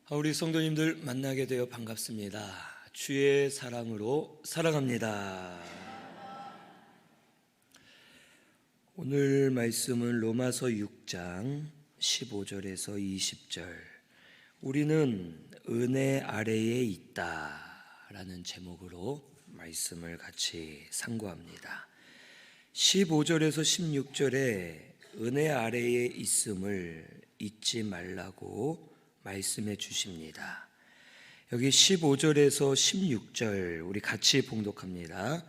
우리 성도님들 만나게 되어 반갑습니다. 주의 사랑으로 사랑합니다. 오늘 말씀은 로마서 6장 15절에서 20절, 우리는 은혜 아래에 있다라는 제목으로 말씀을 같이 상고합니다. 15절에서 16절에 은혜 아래에 있음을 잊지 말라고 말씀해 주십니다. 여기 15절에서 16절 우리 같이 봉독합니다.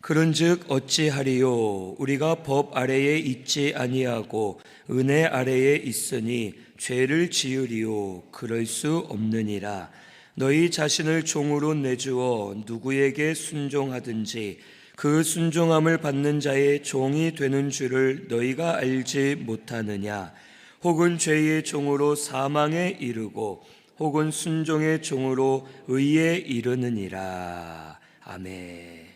그런즉 어찌하리요? 우리가 법 아래에 있지 아니하고 은혜 아래에 있으니 죄를 지으리요? 그럴 수 없느니라. 너희 자신을 종으로 내주어 누구에게 순종하든지 그 순종함을 받는 자의 종이 되는 줄을 너희가 알지 못하느냐? 혹은 죄의 종으로 사망에 이르고 혹은 순종의 종으로 의에 이르느니라. 아멘.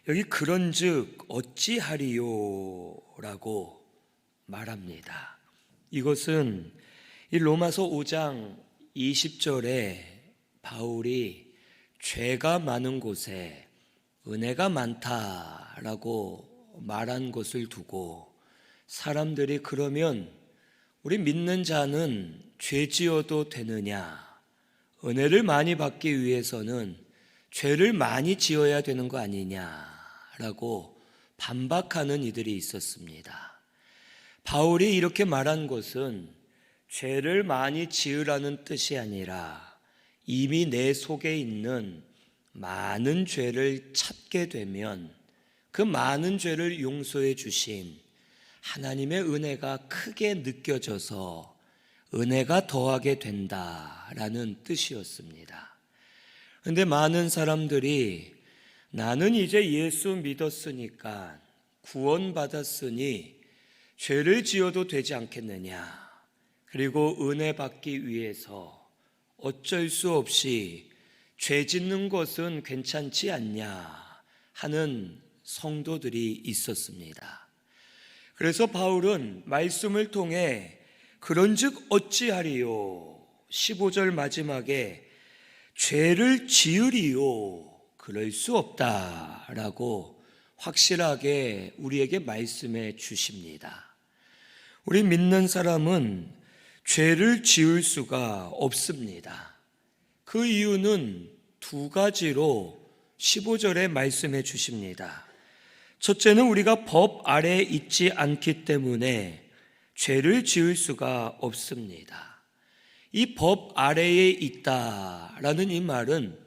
여기 그런즉 어찌하리요? 라고 말합니다. 이것은 이 로마서 5장 20절에 바울이 죄가 많은 곳에 은혜가 많다라고 말한 것을 두고 사람들이 그러면 우리 믿는 자는 죄 지어도 되느냐? 은혜를 많이 받기 위해서는 죄를 많이 지어야 되는 거 아니냐라고 반박하는 이들이 있었습니다. 바울이 이렇게 말한 것은 죄를 많이 지으라는 뜻이 아니라 이미 내 속에 있는 많은 죄를 찾게 되면 그 많은 죄를 용서해 주신 하나님의 은혜가 크게 느껴져서 은혜가 더하게 된다라는 뜻이었습니다. 그런데 많은 사람들이 나는 이제 예수 믿었으니까 구원받았으니 죄를 지어도 되지 않겠느냐, 그리고 은혜 받기 위해서 어쩔 수 없이 죄 짓는 것은 괜찮지 않냐 하는 성도들이 있었습니다. 그래서 바울은 말씀을 통해 그런즉 어찌하리요? 15절 마지막에 죄를 지으리요? 그럴 수 없다라고 확실하게 우리에게 말씀해 주십니다. 우리 믿는 사람은 죄를 지을 수가 없습니다. 그 이유는 두 가지로 15절에 말씀해 주십니다. 첫째는 우리가 법 아래에 있지 않기 때문에 죄를 지을 수가 없습니다. 이 법 아래에 있다라는 이 말은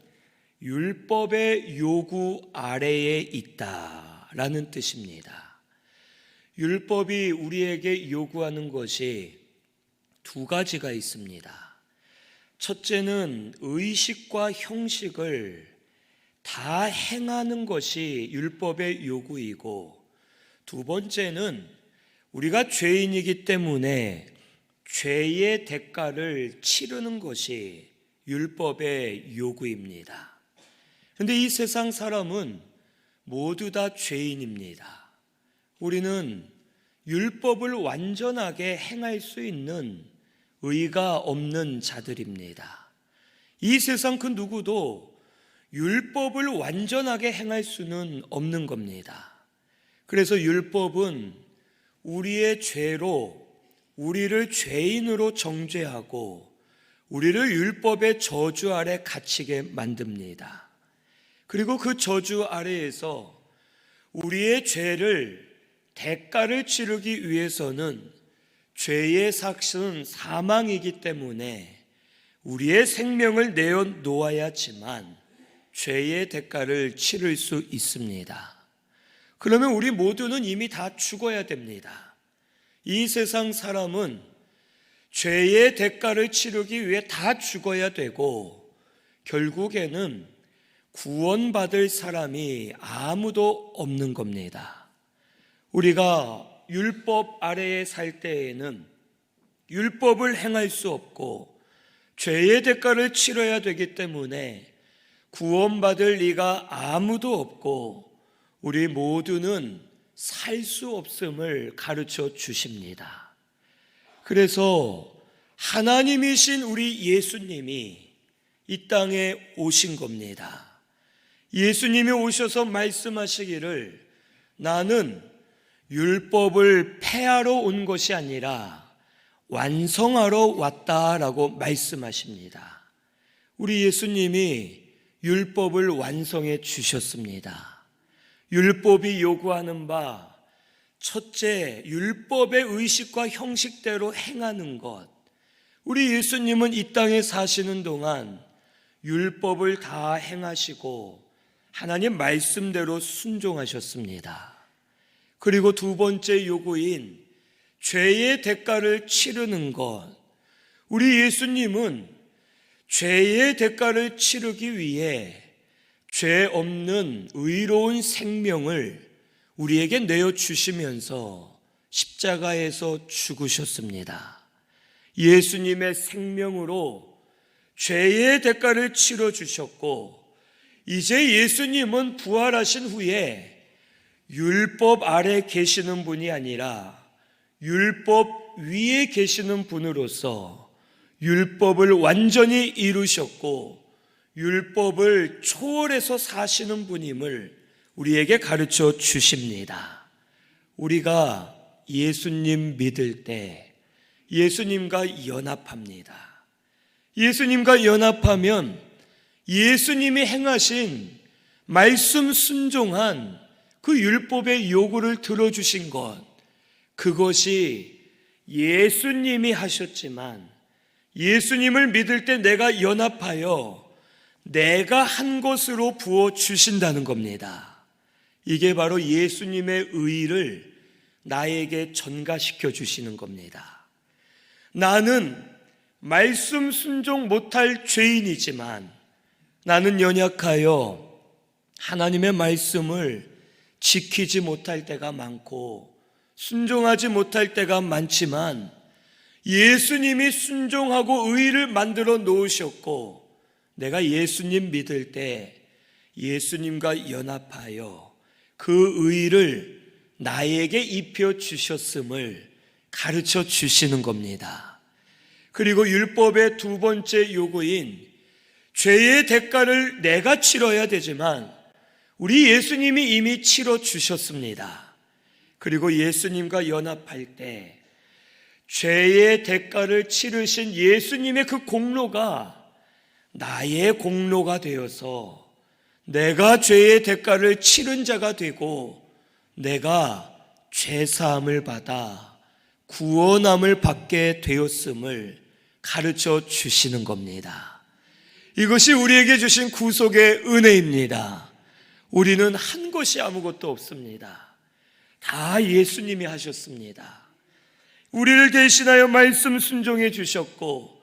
율법의 요구 아래에 있다라는 뜻입니다. 율법이 우리에게 요구하는 것이 두 가지가 있습니다. 첫째는 의식과 형식을 다 행하는 것이 율법의 요구이고, 두 번째는 우리가 죄인이기 때문에 죄의 대가를 치르는 것이 율법의 요구입니다. 그런데 이 세상 사람은 모두 다 죄인입니다. 우리는 율법을 완전하게 행할 수 있는 의가 없는 자들입니다. 이 세상 그 누구도 율법을 완전하게 행할 수는 없는 겁니다. 그래서 율법은 우리의 죄로 우리를 죄인으로 정죄하고 우리를 율법의 저주 아래 갇히게 만듭니다. 그리고 그 저주 아래에서 우리의 죄를 대가를 치르기 위해서는 죄의 삭은 사망이기 때문에 우리의 생명을 내어놓아야지만 죄의 대가를 치를 수 있습니다. 그러면 우리 모두는 이미 다 죽어야 됩니다. 이 세상 사람은 죄의 대가를 치르기 위해 다 죽어야 되고 결국에는 구원받을 사람이 아무도 없는 겁니다. 우리가 율법 아래에 살 때에는 율법을 행할 수 없고 죄의 대가를 치러야 되기 때문에 구원받을 리가 아무도 없고 우리 모두는 살 수 없음을 가르쳐 주십니다. 그래서 하나님이신 우리 예수님이 이 땅에 오신 겁니다. 예수님이 오셔서 말씀하시기를 나는 율법을 폐하러 온 것이 아니라 완성하러 왔다라고 말씀하십니다. 우리 예수님이 율법을 완성해 주셨습니다. 율법이 요구하는 바 첫째, 율법의 의식과 형식대로 행하는 것. 우리 예수님은 이 땅에 사시는 동안 율법을 다 행하시고 하나님 말씀대로 순종하셨습니다. 그리고 두 번째 요구인 죄의 대가를 치르는 것. 우리 예수님은 죄의 대가를 치르기 위해 죄 없는 의로운 생명을 우리에게 내어주시면서 십자가에서 죽으셨습니다. 예수님의 생명으로 죄의 대가를 치러주셨고 이제 예수님은 부활하신 후에 율법 아래 계시는 분이 아니라 율법 위에 계시는 분으로서 율법을 완전히 이루셨고 율법을 초월해서 사시는 분임을 우리에게 가르쳐 주십니다. 우리가 예수님 믿을 때 예수님과 연합합니다. 예수님과 연합하면 예수님이 행하신 말씀 순종한 그 율법의 요구를 들어주신 것, 그것이 예수님이 하셨지만 예수님을 믿을 때 내가 연합하여 내가 한 것으로 부어주신다는 겁니다. 이게 바로 예수님의 의를 나에게 전가시켜 주시는 겁니다. 나는 말씀 순종 못할 죄인이지만 나는 연약하여 하나님의 말씀을 지키지 못할 때가 많고 순종하지 못할 때가 많지만 예수님이 순종하고 의를 만들어 놓으셨고 내가 예수님 믿을 때 예수님과 연합하여 그 의를 나에게 입혀 주셨음을 가르쳐 주시는 겁니다. 그리고 율법의 두 번째 요구인 죄의 대가를 내가 치러야 되지만 우리 예수님이 이미 치러 주셨습니다. 그리고 예수님과 연합할 때 죄의 대가를 치르신 예수님의 그 공로가 나의 공로가 되어서 내가 죄의 대가를 치른 자가 되고 내가 죄사함을 받아 구원함을 받게 되었음을 가르쳐 주시는 겁니다. 이것이 우리에게 주신 구속의 은혜입니다. 우리는 한 것이 아무것도 없습니다. 다 예수님이 하셨습니다. 우리를 대신하여 말씀 순종해 주셨고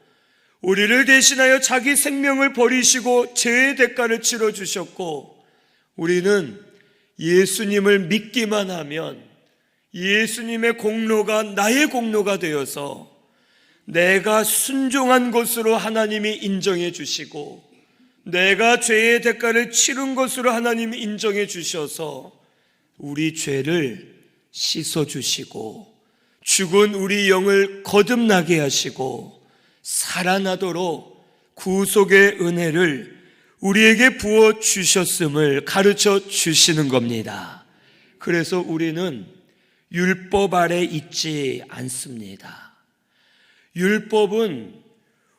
우리를 대신하여 자기 생명을 버리시고 죄의 대가를 치러 주셨고 우리는 예수님을 믿기만 하면 예수님의 공로가 나의 공로가 되어서 내가 순종한 것으로 하나님이 인정해 주시고 내가 죄의 대가를 치른 것으로 하나님이 인정해 주셔서 우리 죄를 씻어 주시고 죽은 우리 영을 거듭나게 하시고 살아나도록 구속의 은혜를 우리에게 부어 주셨음을 가르쳐 주시는 겁니다. 그래서 우리는 율법 아래 있지 않습니다. 율법은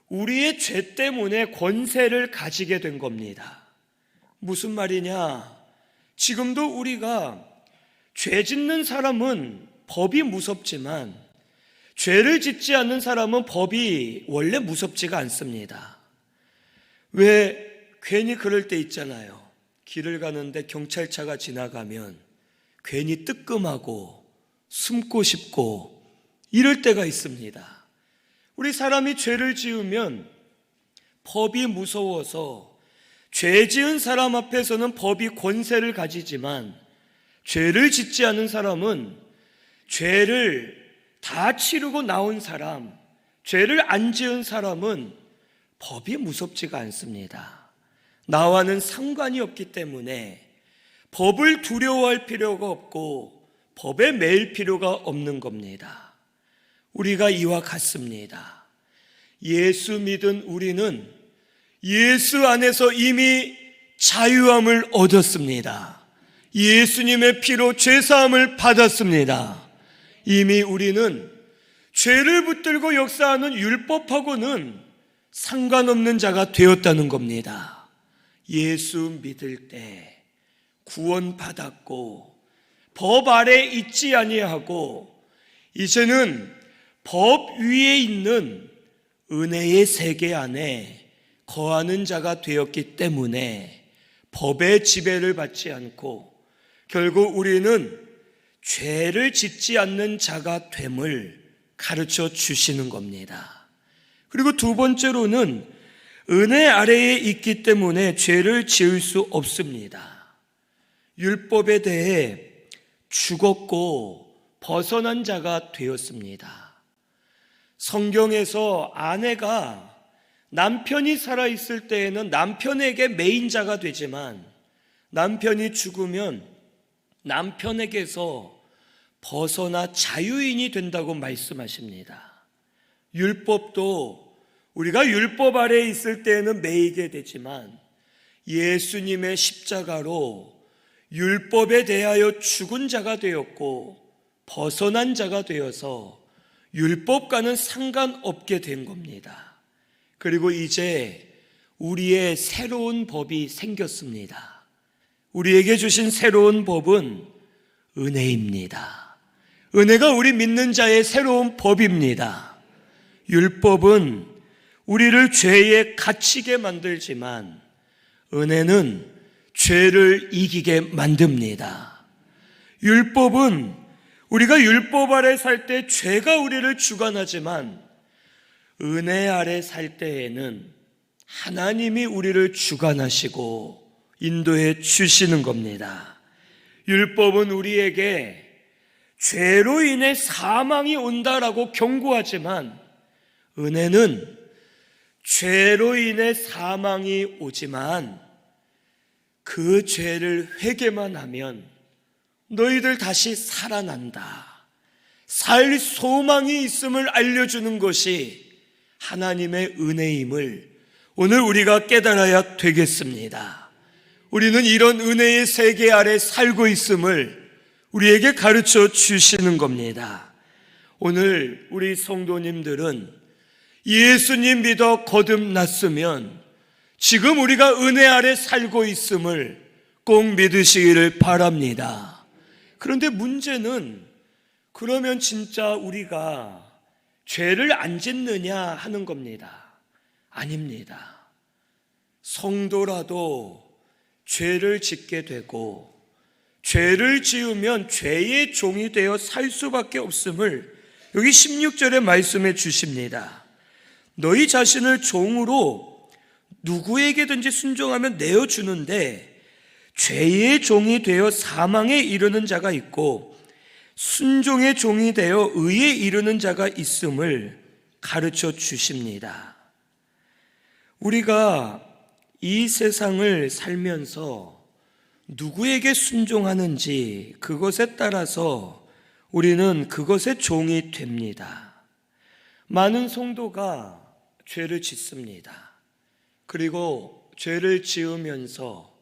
우리의 죄 때문에 권세를 가지게 된 겁니다. 무슨 말이냐? 지금도 우리가 죄 짓는 사람은 법이 무섭지만 죄를 짓지 않는 사람은 법이 원래 무섭지가 않습니다. 왜 괜히 그럴 때 있잖아요. 길을 가는데 경찰차가 지나가면 괜히 뜨끔하고 숨고 싶고 이럴 때가 있습니다. 우리 사람이 죄를 지으면 법이 무서워서 죄 지은 사람 앞에서는 법이 권세를 가지지만 죄를 짓지 않은 사람은 죄를 다 치르고 나온 사람, 죄를 안 지은 사람은 법이 무섭지가 않습니다. 나와는 상관이 없기 때문에 법을 두려워할 필요가 없고 법에 매일 필요가 없는 겁니다. 우리가 이와 같습니다. 예수 믿은 우리는 예수 안에서 이미 자유함을 얻었습니다. 예수님의 피로 죄사함을 받았습니다. 이미 우리는 죄를 붙들고 역사하는 율법하고는 상관없는 자가 되었다는 겁니다. 예수 믿을 때 구원받았고 법 아래 있지 아니하고 이제는 법 위에 있는 은혜의 세계 안에 거하는 자가 되었기 때문에 법의 지배를 받지 않고 결국 우리는 죄를 짓지 않는 자가 됨을 가르쳐 주시는 겁니다. 그리고 두 번째로는 은혜 아래에 있기 때문에 죄를 지을 수 없습니다. 율법에 대해 죽었고 벗어난 자가 되었습니다. 성경에서 아내가 남편이 살아있을 때에는 남편에게 메인자가 되지만 남편이 죽으면 남편에게서 벗어나 자유인이 된다고 말씀하십니다. 율법도 우리가 율법 아래에 있을 때에는 매이게 되지만 예수님의 십자가로 율법에 대하여 죽은 자가 되었고 벗어난 자가 되어서 율법과는 상관없게 된 겁니다. 그리고 이제 우리의 새로운 법이 생겼습니다. 우리에게 주신 새로운 법은 은혜입니다. 은혜가 우리 믿는 자의 새로운 법입니다. 율법은 우리를 죄에 갇히게 만들지만 은혜는 죄를 이기게 만듭니다. 율법은 우리가 율법 아래 살 때 죄가 우리를 주관하지만 은혜 아래 살 때에는 하나님이 우리를 주관하시고 인도해 주시는 겁니다. 율법은 우리에게 죄로 인해 사망이 온다라고 경고하지만 은혜는 죄로 인해 사망이 오지만 그 죄를 회개만 하면 너희들 다시 살아난다. 살 소망이 있음을 알려주는 것이 하나님의 은혜임을 오늘 우리가 깨달아야 되겠습니다. 우리는 이런 은혜의 세계 아래 살고 있음을 우리에게 가르쳐 주시는 겁니다. 오늘 우리 성도님들은 예수님 믿어 거듭났으면 지금 우리가 은혜 아래 살고 있음을 꼭 믿으시기를 바랍니다. 그런데 문제는 그러면 진짜 우리가 죄를 안 짓느냐 하는 겁니다. 아닙니다. 성도라도 죄를 짓게 되고 죄를 지으면 죄의 종이 되어 살 수밖에 없음을 여기 16절에 말씀해 주십니다. 너희 자신을 종으로 누구에게든지 순종하면 내어주는데 죄의 종이 되어 사망에 이르는 자가 있고 순종의 종이 되어 의에 이르는 자가 있음을 가르쳐 주십니다. 우리가 이 세상을 살면서 누구에게 순종하는지 그것에 따라서 우리는 그것의 종이 됩니다. 많은 성도가 죄를 짓습니다. 그리고 죄를 지으면서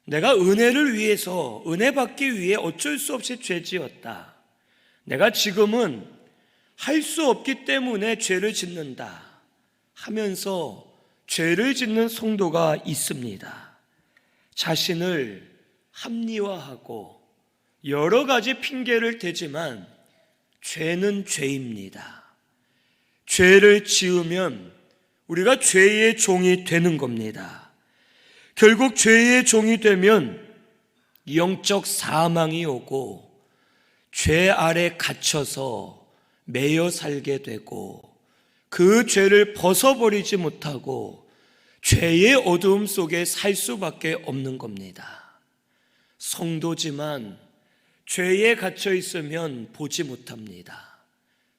내가 은혜를 위해서 은혜 받기 위해 어쩔 수 없이 죄 지었다. 내가 지금은 할 수 없기 때문에 죄를 짓는다 하면서 죄를 짓는 성도가 있습니다. 자신을 합리화하고 여러 가지 핑계를 대지만 죄는 죄입니다. 죄를 지으면 우리가 죄의 종이 되는 겁니다. 결국 죄의 종이 되면 영적 사망이 오고 죄 아래 갇혀서 매여 살게 되고 그 죄를 벗어버리지 못하고 죄의 어두움 속에 살 수밖에 없는 겁니다. 성도지만 죄에 갇혀 있으면 보지 못합니다.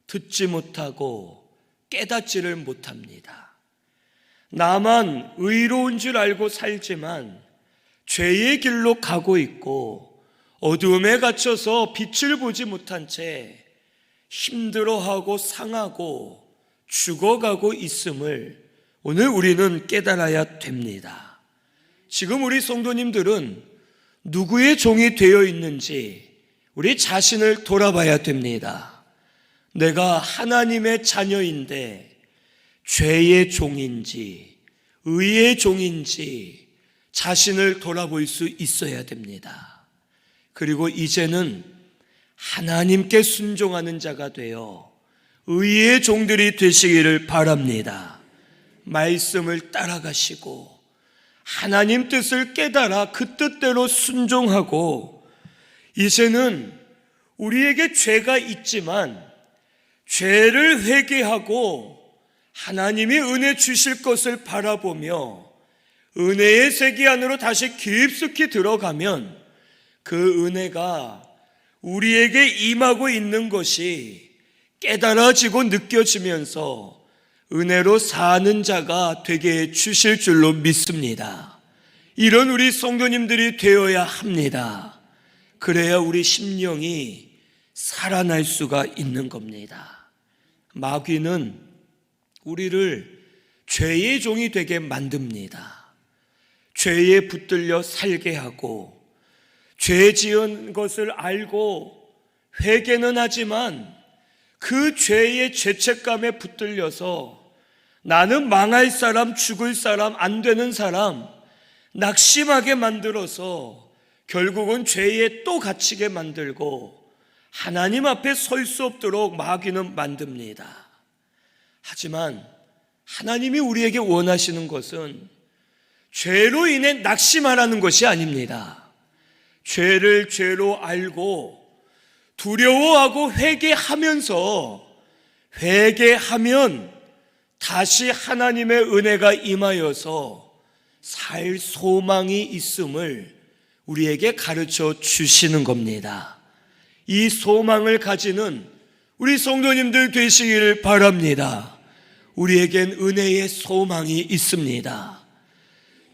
듣지 못하고 깨닫지를 못합니다. 나만 의로운 줄 알고 살지만 죄의 길로 가고 있고 어두움에 갇혀서 빛을 보지 못한 채 힘들어하고 상하고 죽어가고 있음을 오늘 우리는 깨달아야 됩니다. 지금 우리 성도님들은 누구의 종이 되어 있는지 우리 자신을 돌아봐야 됩니다. 내가 하나님의 자녀인데 죄의 종인지 의의 종인지 자신을 돌아볼 수 있어야 됩니다. 그리고 이제는 하나님께 순종하는 자가 되어 의의 종들이 되시기를 바랍니다. 말씀을 따라가시고 하나님 뜻을 깨달아 그 뜻대로 순종하고, 이제는 우리에게 죄가 있지만 죄를 회개하고 하나님이 은혜 주실 것을 바라보며 은혜의 세계 안으로 다시 깊숙이 들어가면 그 은혜가 우리에게 임하고 있는 것이 깨달아지고 느껴지면서 은혜로 사는 자가 되게 해 주실 줄로 믿습니다. 이런 우리 성도님들이 되어야 합니다. 그래야 우리 심령이 살아날 수가 있는 겁니다. 마귀는 우리를 죄의 종이 되게 만듭니다. 죄에 붙들려 살게 하고, 죄 지은 것을 알고 회개는 하지만 그 죄의 죄책감에 붙들려서 나는 망할 사람, 죽을 사람, 안 되는 사람 낙심하게 만들어서 결국은 죄에 또 갇히게 만들고 하나님 앞에 설 수 없도록 마귀는 만듭니다. 하지만 하나님이 우리에게 원하시는 것은 죄로 인해 낙심하라는 것이 아닙니다. 죄를 죄로 알고 두려워하고 회개하면 다시 하나님의 은혜가 임하여서 살 소망이 있음을 우리에게 가르쳐 주시는 겁니다. 이 소망을 가지는 우리 성도님들 되시기를 바랍니다. 우리에겐 은혜의 소망이 있습니다.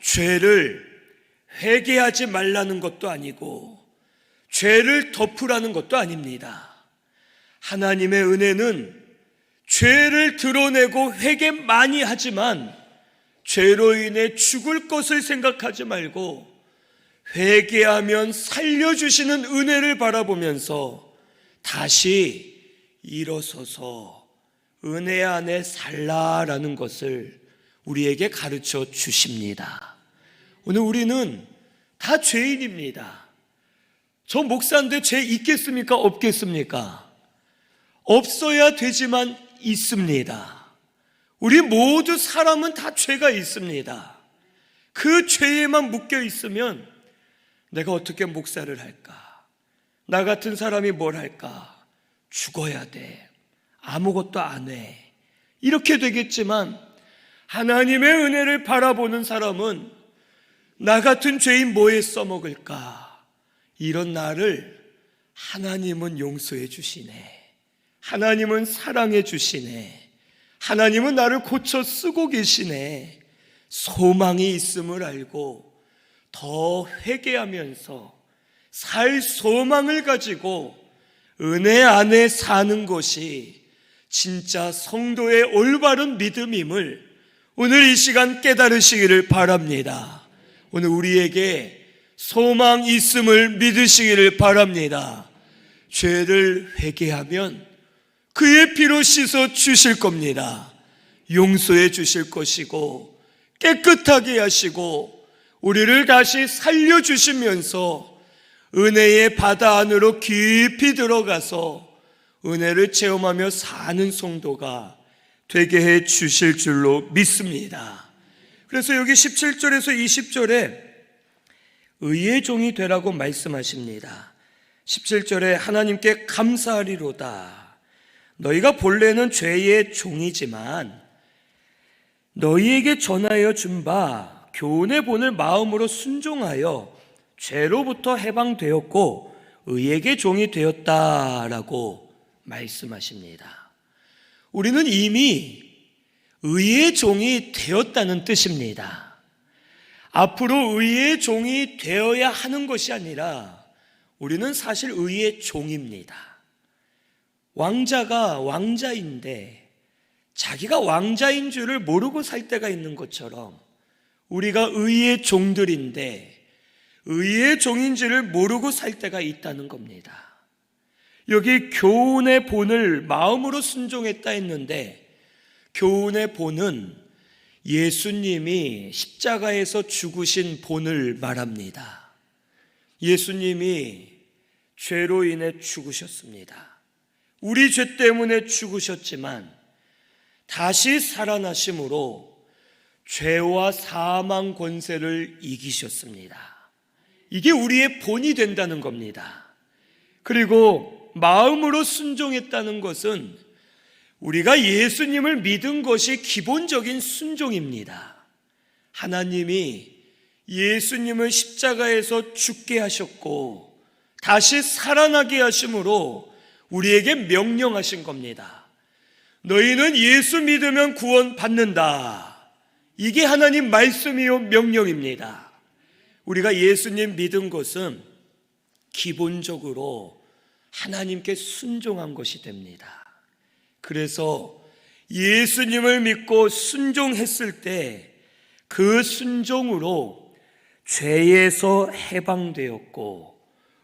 죄를 회개하지 말라는 것도 아니고 죄를 덮으라는 것도 아닙니다. 하나님의 은혜는 죄를 드러내고 회개 많이 하지만 죄로 인해 죽을 것을 생각하지 말고 회개하면 살려주시는 은혜를 바라보면서 다시 일어서서 은혜 안에 살라라는 것을 우리에게 가르쳐 주십니다. 오늘 우리는 다 죄인입니다. 저 목사인데 죄 있겠습니까? 없겠습니까? 없어야 되지만 있습니다. 우리 모두 사람은 다 죄가 있습니다. 그 죄에만 묶여 있으면 내가 어떻게 목사를 할까? 나 같은 사람이 뭘 할까? 죽어야 돼. 아무것도 안 해. 이렇게 되겠지만 하나님의 은혜를 바라보는 사람은 나 같은 죄인 뭐에 써먹을까? 이런 나를 하나님은 용서해 주시네. 하나님은 사랑해 주시네. 하나님은 나를 고쳐 쓰고 계시네. 소망이 있음을 알고 더 회개하면서 살 소망을 가지고 은혜 안에 사는 것이 진짜 성도의 올바른 믿음임을 오늘 이 시간 깨달으시기를 바랍니다. 오늘 우리에게 소망 있음을 믿으시기를 바랍니다. 죄를 회개하면 그의 피로 씻어 주실 겁니다. 용서해 주실 것이고 깨끗하게 하시고 우리를 다시 살려주시면서 은혜의 바다 안으로 깊이 들어가서 은혜를 체험하며 사는 성도가 되게 해 주실 줄로 믿습니다. 그래서 여기 17절에서 20절에 의의 종이 되라고 말씀하십니다. 17절에 하나님께 감사하리로다. 너희가 본래는 죄의 종이지만 너희에게 전하여 준 바 교훈의 본을 마음으로 순종하여 죄로부터 해방되었고 의에게 종이 되었다라고 말씀하십니다. 우리는 이미 의의 종이 되었다는 뜻입니다. 앞으로 의의 종이 되어야 하는 것이 아니라 우리는 사실 의의 종입니다. 왕자가 왕자인데 자기가 왕자인 줄을 모르고 살 때가 있는 것처럼 우리가 의의 종들인데 의의 종인지를 모르고 살 때가 있다는 겁니다. 여기 교훈의 본을 마음으로 순종했다 했는데 교훈의 본은 예수님이 십자가에서 죽으신 본을 말합니다. 예수님이 죄로 인해 죽으셨습니다. 우리 죄 때문에 죽으셨지만 다시 살아나심으로 죄와 사망 권세를 이기셨습니다. 이게 우리의 본이 된다는 겁니다. 그리고 마음으로 순종했다는 것은 우리가 예수님을 믿은 것이 기본적인 순종입니다. 하나님이 예수님을 십자가에서 죽게 하셨고 다시 살아나게 하심으로 우리에게 명령하신 겁니다. 너희는 예수 믿으면 구원 받는다. 이게 하나님 말씀이요 명령입니다. 우리가 예수님 믿은 것은 기본적으로 하나님께 순종한 것이 됩니다. 그래서 예수님을 믿고 순종했을 때 그 순종으로 죄에서 해방되었고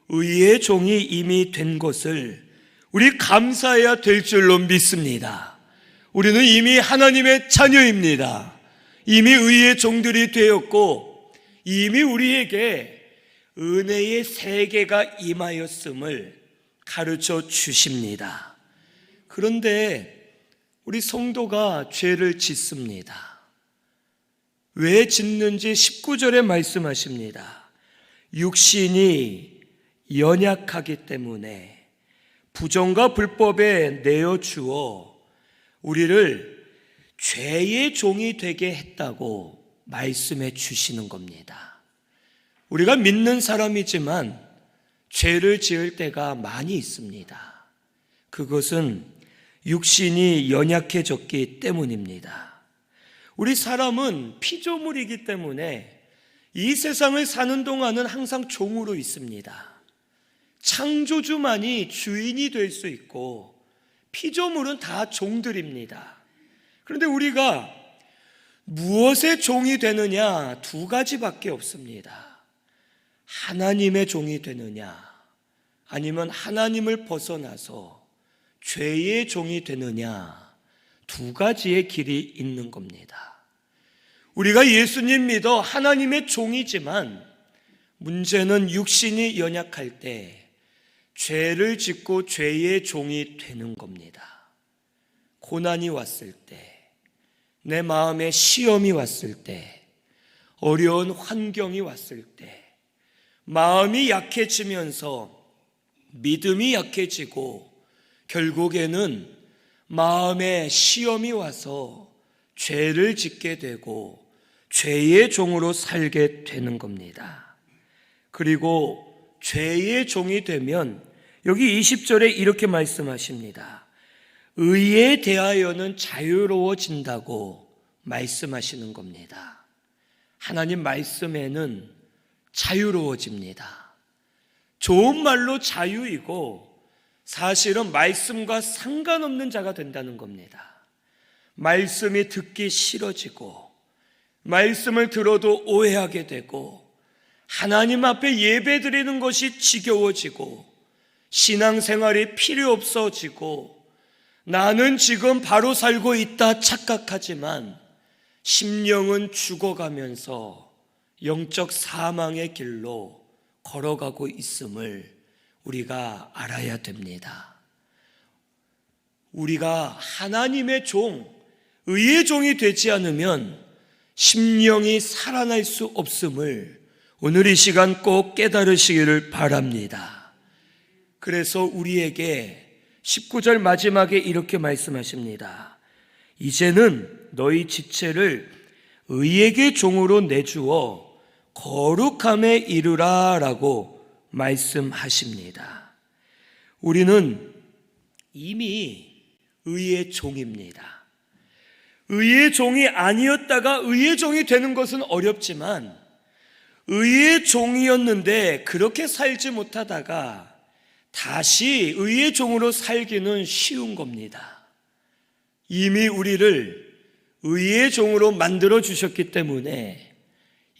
의의 종이 이미 된 것을 우리 감사해야 될 줄로 믿습니다. 우리는 이미 하나님의 자녀입니다. 이미 의의 종들이 되었고 이미 우리에게 은혜의 세계가 임하였음을 가르쳐 주십니다. 그런데 우리 성도가 죄를 짓습니다. 왜 짓는지 19절에 말씀하십니다. 육신이 연약하기 때문에 부정과 불법에 내어주어 우리를 죄의 종이 되게 했다고 말씀해 주시는 겁니다. 우리가 믿는 사람이지만 죄를 지을 때가 많이 있습니다. 그것은 육신이 연약해졌기 때문입니다. 우리 사람은 피조물이기 때문에 이 세상을 사는 동안은 항상 종으로 있습니다. 창조주만이 주인이 될 수 있고 피조물은 다 종들입니다. 그런데 우리가 무엇의 종이 되느냐? 두 가지밖에 없습니다. 하나님의 종이 되느냐? 아니면 하나님을 벗어나서 죄의 종이 되느냐? 두 가지의 길이 있는 겁니다. 우리가 예수님 믿어 하나님의 종이지만 문제는 육신이 연약할 때 죄를 짓고 죄의 종이 되는 겁니다. 고난이 왔을 때, 내 마음에 시험이 왔을 때, 어려운 환경이 왔을 때, 마음이 약해지면서 믿음이 약해지고 결국에는 마음에 시험이 와서 죄를 짓게 되고 죄의 종으로 살게 되는 겁니다. 그리고 죄의 종이 되면 여기 20절에 이렇게 말씀하십니다. 의에 대하여는 자유로워진다고 말씀하시는 겁니다. 하나님 말씀에는 자유로워집니다. 좋은 말로 자유이고 사실은 말씀과 상관없는 자가 된다는 겁니다. 말씀이 듣기 싫어지고 말씀을 들어도 오해하게 되고 하나님 앞에 예배드리는 것이 지겨워지고 신앙생활이 필요 없어지고 나는 지금 바로 살고 있다 착각하지만 심령은 죽어가면서 영적 사망의 길로 걸어가고 있음을 우리가 알아야 됩니다. 우리가 하나님의 종, 의의 종이 되지 않으면 심령이 살아날 수 없음을 오늘 이 시간 꼭 깨달으시기를 바랍니다. 그래서 우리에게 19절 마지막에 이렇게 말씀하십니다. 이제는 너희 지체를 의에게 종으로 내주어 거룩함에 이르라 라고 말씀하십니다. 우리는 이미 의의 종입니다. 의의 종이 아니었다가 의의 종이 되는 것은 어렵지만 의의 종이었는데 그렇게 살지 못하다가 다시 의의 종으로 살기는 쉬운 겁니다. 이미 우리를 의의 종으로 만들어 주셨기 때문에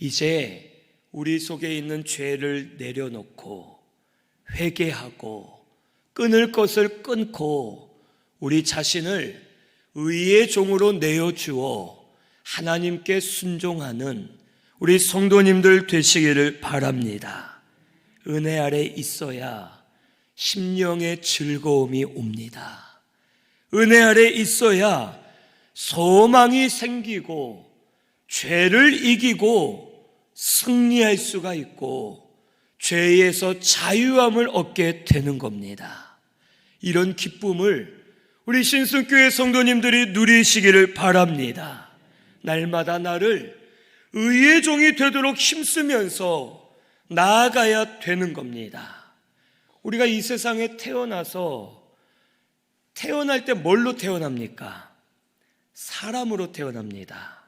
이제 우리 속에 있는 죄를 내려놓고 회개하고 끊을 것을 끊고 우리 자신을 의의 종으로 내어주어 하나님께 순종하는 우리 성도님들 되시기를 바랍니다. 은혜 아래 있어야 심령의 즐거움이 옵니다. 은혜 아래 있어야 소망이 생기고 죄를 이기고 승리할 수가 있고 죄에서 자유함을 얻게 되는 겁니다. 이런 기쁨을 우리 신순교회 성도님들이 누리시기를 바랍니다. 날마다 나를 의의 종이 되도록 힘쓰면서 나아가야 되는 겁니다. 우리가 이 세상에 태어나서 태어날 때 뭘로 태어납니까? 사람으로 태어납니다.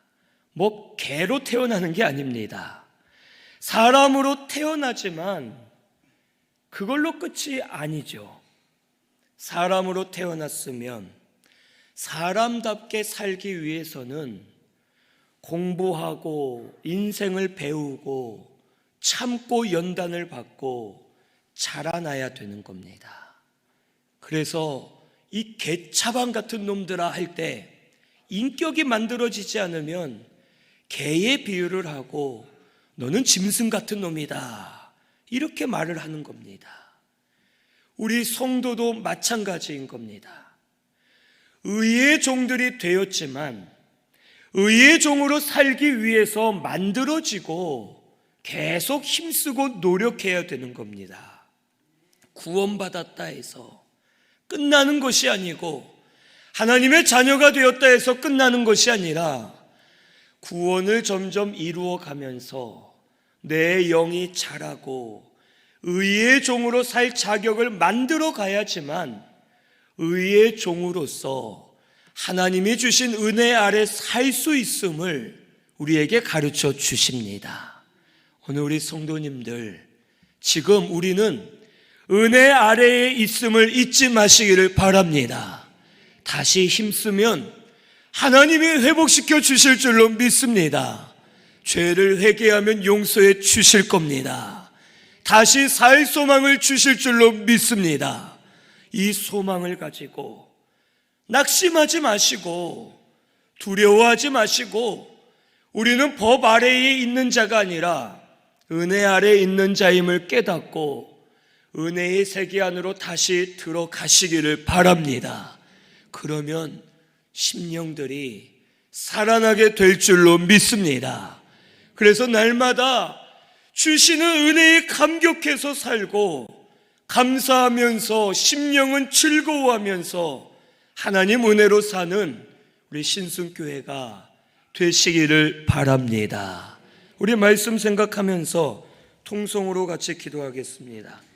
뭐 개로 태어나는 게 아닙니다. 사람으로 태어나지만 그걸로 끝이 아니죠. 사람으로 태어났으면 사람답게 살기 위해서는 공부하고 인생을 배우고 참고 연단을 받고 자라나야 되는 겁니다. 그래서 이 개차방 같은 놈들아 할 때 인격이 만들어지지 않으면 개의 비유를 하고 너는 짐승 같은 놈이다 이렇게 말을 하는 겁니다. 우리 성도도 마찬가지인 겁니다. 의의 종들이 되었지만 의의 종으로 살기 위해서 만들어지고 계속 힘쓰고 노력해야 되는 겁니다. 구원받았다 해서 끝나는 것이 아니고 하나님의 자녀가 되었다 해서 끝나는 것이 아니라 구원을 점점 이루어가면서 내 영이 자라고 의의 종으로 살 자격을 만들어 가야지만 의의 종으로서 하나님이 주신 은혜 아래 살 수 있음을 우리에게 가르쳐 주십니다. 오늘 우리 성도님들, 지금 우리는 은혜 아래에 있음을 잊지 마시기를 바랍니다. 다시 힘쓰면 하나님이 회복시켜 주실 줄로 믿습니다. 죄를 회개하면 용서해 주실 겁니다. 다시 살 소망을 주실 줄로 믿습니다. 이 소망을 가지고 낙심하지 마시고 두려워하지 마시고 우리는 법 아래에 있는 자가 아니라 은혜 아래에 있는 자임을 깨닫고 은혜의 세계 안으로 다시 들어가시기를 바랍니다. 그러면 심령들이 살아나게 될 줄로 믿습니다. 그래서 날마다 주시는 은혜에 감격해서 살고 감사하면서 심령은 즐거워하면서 하나님 은혜로 사는 우리 신순교회가 되시기를 바랍니다. 우리 말씀 생각하면서 통성으로 같이 기도하겠습니다.